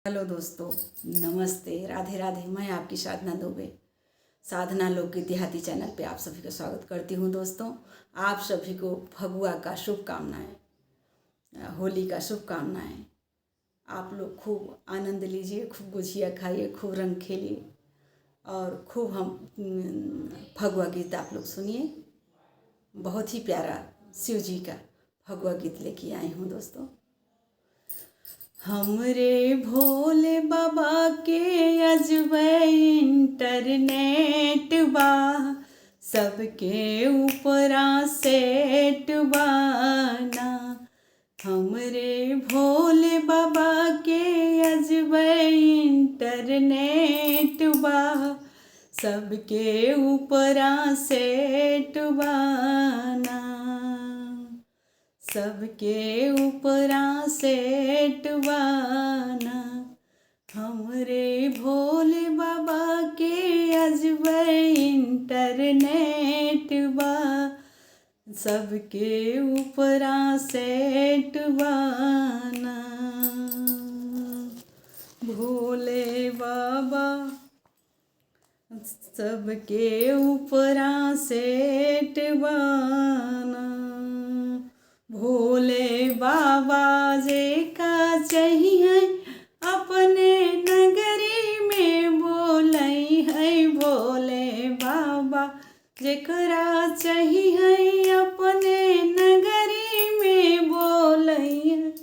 Hello दोस्तों, नमस्ते, राधे राधे। मैं आपकी साधना दुबे, साधना लोकगीत देहाती चैनल पे आप सभी का स्वागत करती हूँ। दोस्तों, आप सभी को फगुआ का शुभकामनाएं, होली का शुभकामनाएं। आप लोग खूब आनंद लीजिए, खूब गुजिया खाइए, खूब रंग खेलिए और खूब हम फगुआ गीत आप लोग सुनिए। बहुत ही प्यारा शिव जी का फगुआ गीत लेके आई हूँ दोस्तों। हमरे भोले बाबा के अजबै इंटरनेट बा, सबके ऊपरा सेट बाना। हमरे भोले बाबा के अजबै इंटरनेट बा, सबके ऊपरा सेट बाना। सबके ऊपरा सेट बाना। हमरे भोले बाबा के अजबै इंटरनेट बा, सबके ऊपरा सेट बाना। भोले बाबा सबके ऊपरा सेट बाना। भोले बाबा जे का चाहिए अपने नगरी में बोलई है। भोले बाबा जेकरा चाहिए अपने नगरी में बोलई है।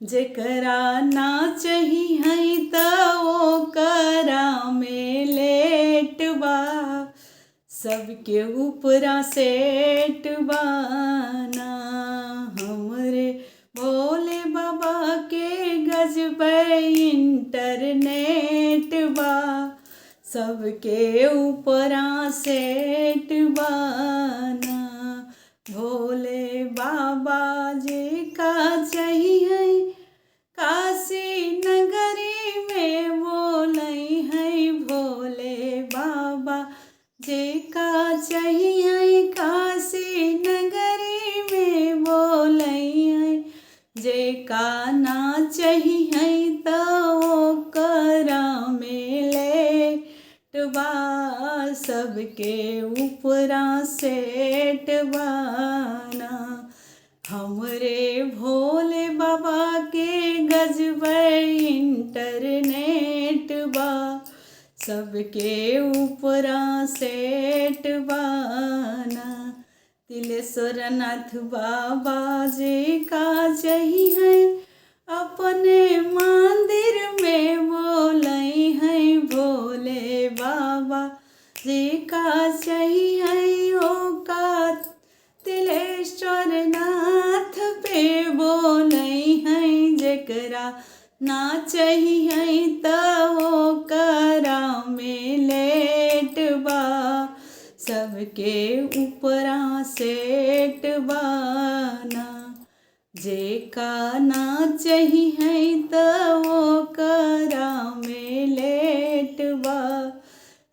जेकरा ना चाहिए तो ओकरा में लेट बा, सबके ऊपरा सेट बाना। हमरे भोले बाबा के गजबै इंटरनेट बा, सबके ऊपरा सेट बाना। भोले बाबा जी का चाहिए काशी नगरी में बोलई है। भोले बाबा जे का चाहिए काशी नगरी में बोलई है। जे का ना चाहिए तो ओकरा में लेट बा, सबके ऊपरा सेट बाना। हमरे भोले बाबा के गजबै इंटरनेट बा, सबके ऊपरा सेट बाना। तिलेश्वर नाथ बाबा जी का चाहिए अपने मंदिर में बोलई है। भोले बाबा जी का चाहिए ओका तिलेश्वर नाथ पे बोलई है। जेकरा ना चाहिए तो ओकरा में लेट बा, सबके ऊपरा सेट बाना। जेका ना चाहिए तो ओकरा में लेट बा,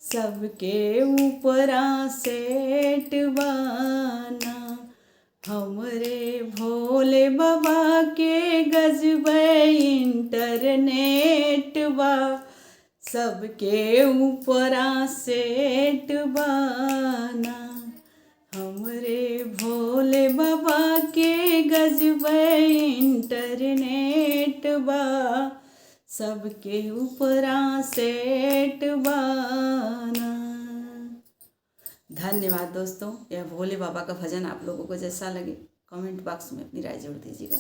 सबके ऊपरा सेट बाना। हमरे भोले बाबा के गजबै इंटरनेट बा, सबके ऊपरा सेट बाना। हमरे भोले बाबा के गजबै इंटरनेट बा, सबके ऊपरा सेट बाना। धन्यवाद दोस्तों। यह भोले बाबा का भजन आप लोगों को जैसा लगे कमेंट बॉक्स में अपनी राय जरूर दीजिएगा।